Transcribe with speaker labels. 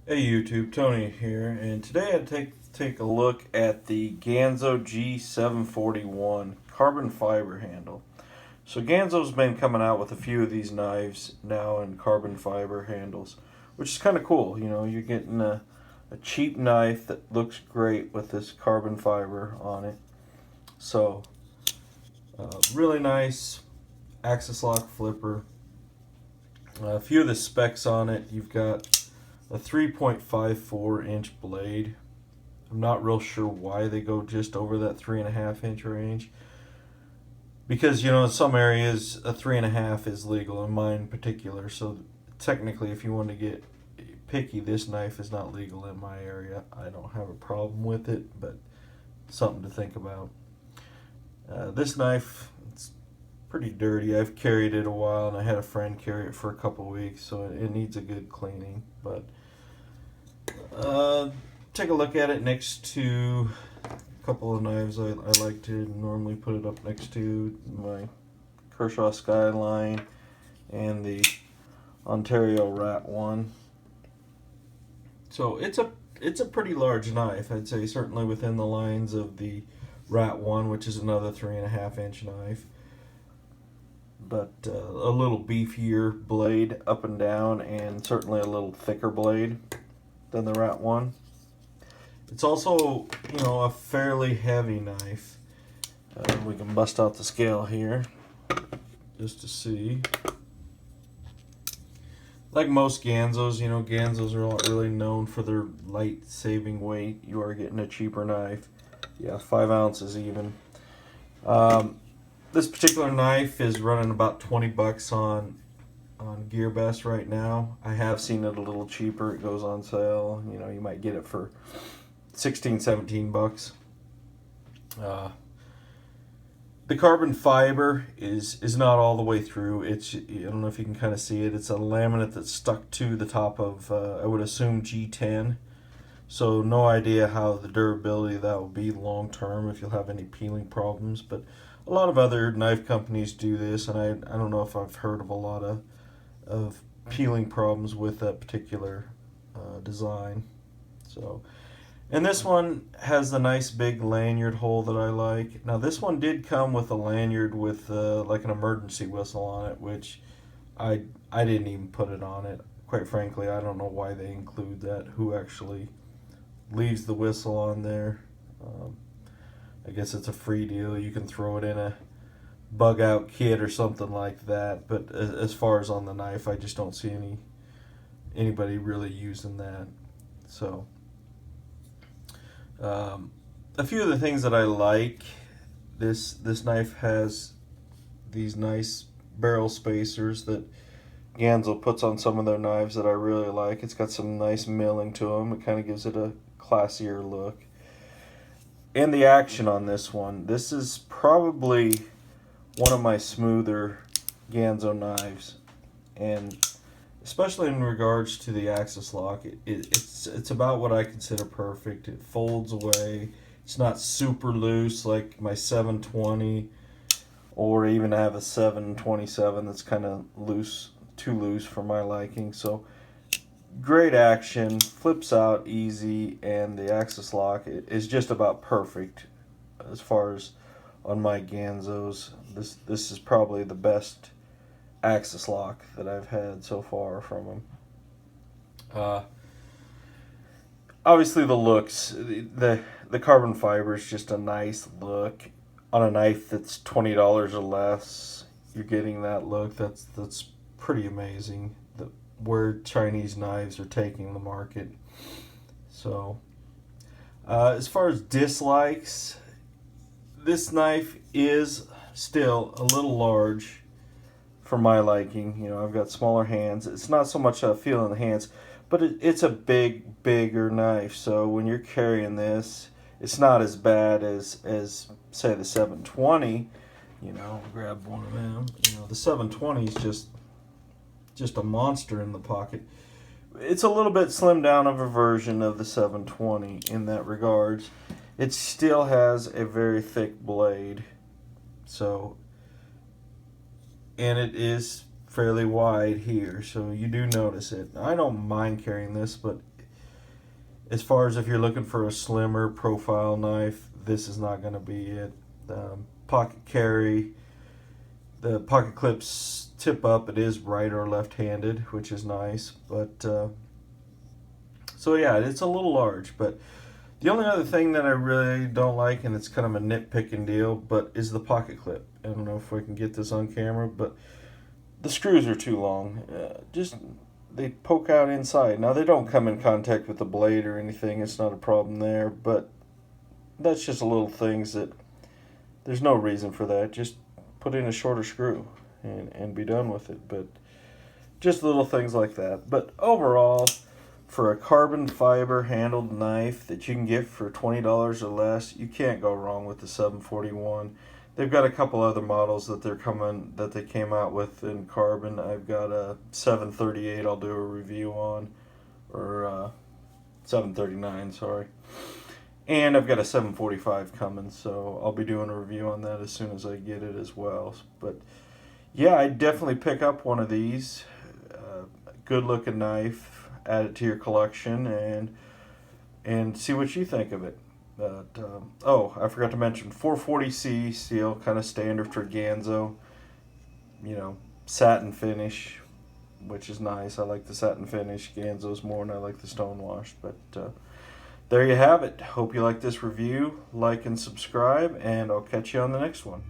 Speaker 1: Hey YouTube, Tony here, and today I'd take a look at the Ganzo G741 carbon fiber handle. So Ganzo's been coming out with a few of these knives now in carbon fiber handles, which is kind of cool. You know, you're getting a cheap knife that looks great with this carbon fiber on it. So really nice axis lock flipper. A few of the specs on it, you've got a 3.54-inch blade. I'm not real sure why they go just over that 3.5-inch range. Because, you know, in some areas, a 3.5 is legal, in mine in particular. So, technically, if you want to get picky, this knife is not legal in my area. I don't have a problem with it, but something to think about. This knife, it's pretty dirty. I've carried it a while, and I had a friend carry it for a couple weeks, so it needs a good cleaning. But take a look at it next to a couple of knives I like to normally put it up next to, my Kershaw Skyline and the Ontario Rat one. So it's a pretty large knife, I'd say, certainly within the lines of the Rat one, which is another 3.5-inch knife. But a little beefier blade up and down, and certainly a little thicker blade than the Rat one. It's also, you know, a fairly heavy knife. We can bust out the scale here just to see. Like most Ganzos, you know, Ganzos are not really known for their light saving weight. You are getting a cheaper knife. Yeah, 5 ounces even. This particular knife is running about 20 bucks on GearBest right now. I have seen it a little cheaper. It goes on sale. You know, you might get it for 16, 17 bucks. The carbon fiber is not all the way through. It's, I don't know if you can kind of see it. It's a laminate that's stuck to the top of, I would assume, G10. So no idea how the durability of that will be long term, if you'll have any peeling problems. But a lot of other knife companies do this, and I don't know if I've heard of a lot of peeling problems with that particular design. So, and this one has the nice big lanyard hole that I like. Now this one did come with a lanyard with like an emergency whistle on it, which I didn't even put it on it. Quite frankly, I don't know why they include that. Who actually leaves the whistle on there? I guess it's a free deal. You can throw it in a bug out kit or something like that. But as far as on the knife, I just don't see anybody really using that. So a few of the things that I like, this knife has these nice barrel spacers that Ganzo puts on some of their knives that I really like. It's got some nice milling to them. It kind of gives it a classier look. And the action on this one, this is probably one of my smoother Ganzo knives, and especially in regards to the axis lock, it's about what I consider perfect. It folds away. It's not super loose like my 720, or even I have a 727 that's kind of loose, too loose for my liking. So great action, flips out easy, and the axis lock is just about perfect as far as on my Ganzos. This is probably the best axis lock that I've had so far from them. Obviously the looks, the carbon fiber is just a nice look on a knife that's $20 or less. You're getting that look. That's pretty amazing. Where Chinese knives are taking the market. So, as far as dislikes, this knife is still a little large for my liking. You know, I've got smaller hands. It's not so much a feel in the hands, but it's a bigger knife. So when you're carrying this, it's not as bad as say the 720. You know, grab one of them. You know, the 720 is just a monster in the pocket. It's a little bit slimmed down of a version of the 720 in that regards. It still has a very thick blade, so, and it is fairly wide here, so you do notice it. I don't mind carrying this, but As far as if you're looking for a slimmer profile knife, this is not going to be it. Pocket carry, the pocket clips tip up. It is right or left-handed, which is nice. But so yeah, it's a little large. But the only other thing that I really don't like, and it's kind of a nitpicking deal, but is the pocket clip. I don't know if we can get this on camera, but the screws are too long. Just they poke out inside. Now they don't come in contact with the blade or anything. It's not a problem there, but that's just little things that there's no reason for that. Just put in a shorter screw and be done with it. But just little things like that. But overall, for a carbon fiber handled knife that you can get for $20 or less, you can't go wrong with the 741. They've got a couple other models that they came out with in carbon. I've got a 738 I'll do a review on, or 739, sorry. And I've got a 745 coming, so I'll be doing a review on that as soon as I get it as well. But yeah, I'd definitely pick up one of these. Good looking knife, add it to your collection, and see what you think of it. But oh, I forgot to mention 440C steel, kind of standard for Ganzo. You know, satin finish, which is nice. I like the satin finish. Ganzo's more, and I like the stonewash. But there you have it. Hope you like this review. Like and subscribe, and I'll catch you on the next one.